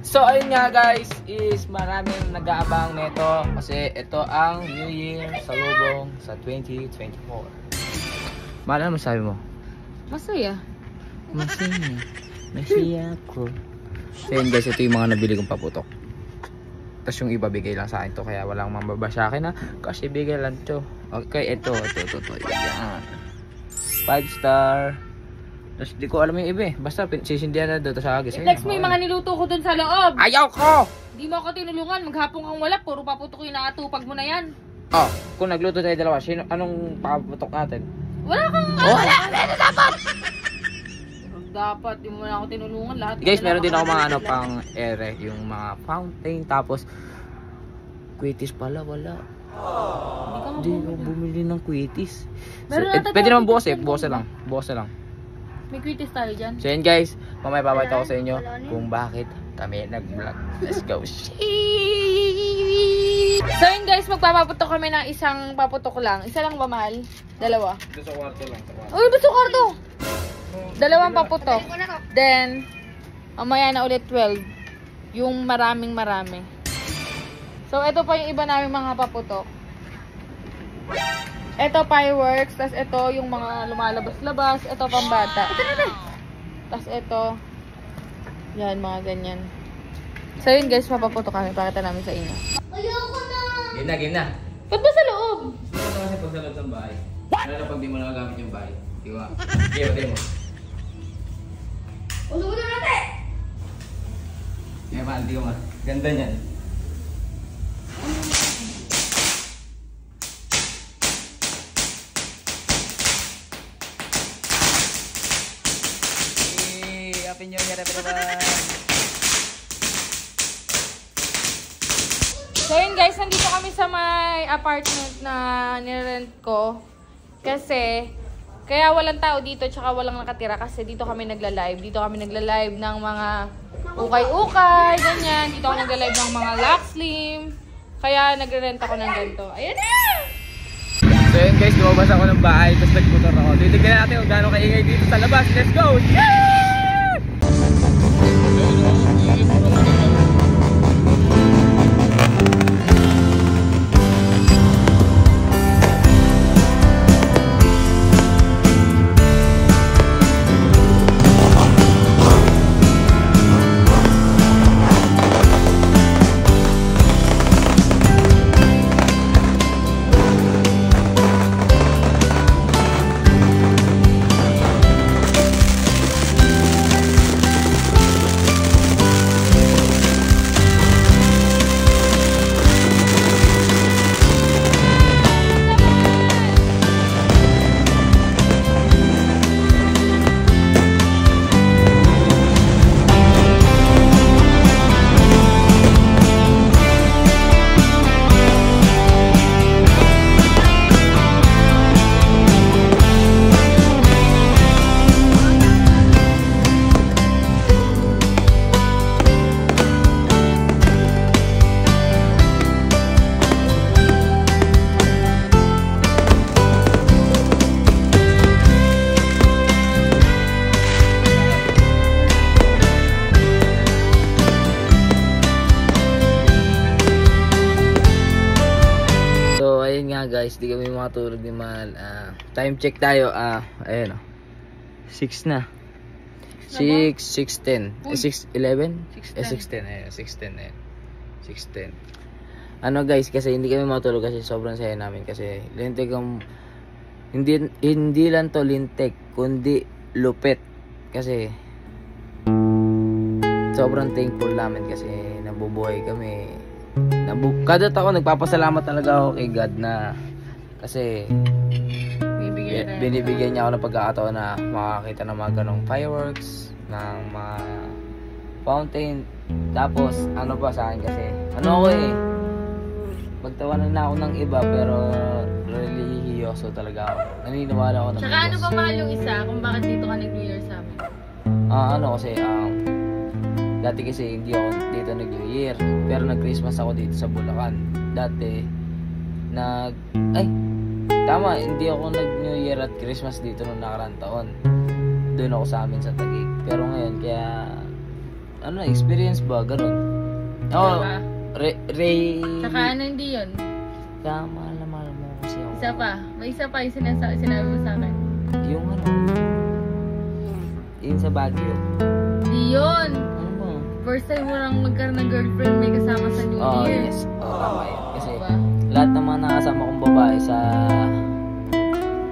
So ayun nga guys, is maraming nag-aabang nito kasi ito ang New Year salubong sa 2024. Mahal, ano masabi mo? Masaya. Masaya ko. So yun guys, ito yung mga nabili kong paputok. Tapos yung iba bigay lang sa akin to, kaya walang mambaba sa akin na kasi bigay lang to. Okay, ito. Yan. 5 star. Tapos di ko alam yung iba eh. Basta sisindihan na doon sa agis. I-text mo yung mga niluto ko dun sa loob. Ayaw ko! Di mo ako tinulungan. Maghapon kang wala. Puro paputok yung nakatupag mo na yan. Oh, kung nagluto tayo dalawa, anong paputok natin? Wala kang... Wala dapat! Dapat, di mo na ako tinulungan. Lahat Guys, meron din ako mga pang ere. Yung mga fountain. Tapos, kwitis pala, wala. Hindi ko bumili ng kwitis. Pwede naman bukas eh. Bukas na lang. May kwitis tayo dyan. So yun guys, mamaya papakita ko sa inyo kung bakit kami nag-vlog. Let's go. So yun guys, magpapaputok kami ng isang paputok lang. Isa lang ba, mahal? Dalawa? Doon sa kwarto lang. Uy, ba't sa kwarto? Dalawang paputok. Then, mamaya na ulit 12. Yung marami. So ito pa yung iba namin mga paputok. Ito fireworks, tas ito yung mga lumalabas-labas, ito pambata. Tas ito, yan, mga ganyan. So yun guys, papaputo kami, pakita namin sa inyo. Ayoko na! Game na. Ba't ba sa loob? Dito kasi pag sa loob ng bahay. Lalo na pag di mo nagagamit yung bahay. Di ba? Patay mo. Uso ko na natin! Kaya di ko nga. Ganda niyan. Happy New Year everyone! So yun guys, nandito kami sa may apartment na nirent ko. Kasi, kaya walang tao dito tsaka walang nakatira kasi dito kami nagla-live. Dito kami nagla-live ng mga ukay-ukay, ganyan. Dito kami nagla-live ng mga lock slim. Kaya nagre-rent ako ng ganito. Ayan na! So yun guys, lumabas ako ng bahay tapos nagmotor ako. Titignan natin kung gaano kaingay dito sa labas. Let's go! Yeah! Guys, di kami makatulog ni Mahal. Time check tayo. Ayan o. 6 na. 6, 6:10. 6:11? 6:10. Ayan, 6:10. Ayan. 6:10. Ano guys, kasi hindi kami makatulog kasi sobrang saya namin. Kasi lintik ang... Hindi lang to lintik, kundi lupit. Kasi... sobrang thankful namin kasi nabubuhay kami. Kada taon nagpapasalamat talaga ako kay God na kasi binibigyan niya ako ng pagkakataon na makakita ng mga ganong fireworks, ng mga fountain. Tapos ano pa sa akin kasi ano ako eh, magtawanan na ako ng iba pero religyoso talaga ako. Naniniwala ako na Tsaka ano ba mahal yung isa kung bakit dito ka nag-New Year sa amin? Ano kasi dati kasi hindi ako dito nag-New Year, pero nag-Christmas ako dito sa Bulacan. Dati, hindi ako nag-New Year at Christmas dito nung nakarang taon. Doon ako sa amin sa Taguig. Pero ngayon, kaya, ano, experience ba? Ganun. Oo. Diba? Ray... Saka ano hindi yun? Mahal na mahal mo kasi ako. Isa pa. May isa pa yung sinabi mo sa akin. Yung ano, yung sa Baguio. Hindi yun. Ano ba? First time mo lang magkaroon ng girlfriend may kasama sa New Oh, Year. yes. Oh, tama yun. Kasi Diba? lahat ng mga nakasama kong babae sa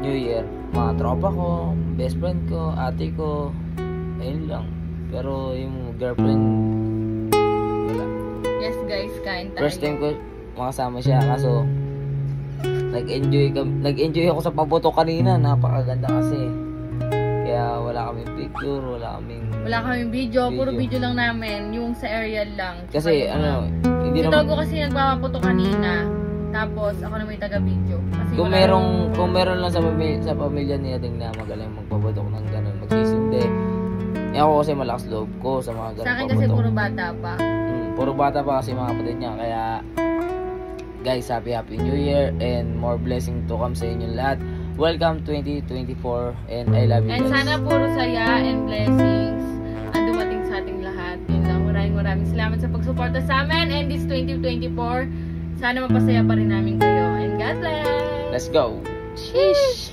New Year, mga tropa ko, best friend ko, ate ko, ayun lang. Pero yung girlfriend, wala. Yes guys, kain tayo. First time ko makasama siya, kaso nag-enjoy ako sa paboto kanina, napakaganda kasi. Kaya wala kaming picture, wala kaming video, puro video lang namin, yung sa aerial lang. kasi Tsaka ano, hindi yung naman ko kasi nagpapaputo kanina, tapos ako na may taga-video. Kasi kung wala meron lang sa pamilya niya ding na magaling magpabotok ng ganun, magsisindi. Ako kasi malakas loob ko sa mga ganun sa akin kasi pabotok. puro bata pa. Puro bata pa kasi mga kapatid niya. Kaya, guys, happy New Year and more blessing to come sa inyong lahat. Welcome 2024 and I love you And guys. sana puro saya and blessings ang dumating sa ating lahat. Yun lang, maraming salamat sa pagsuporta sa amin. And this 2024, sana mapasaya pa rin namin kayo. And God bless! Let's go! Sheesh!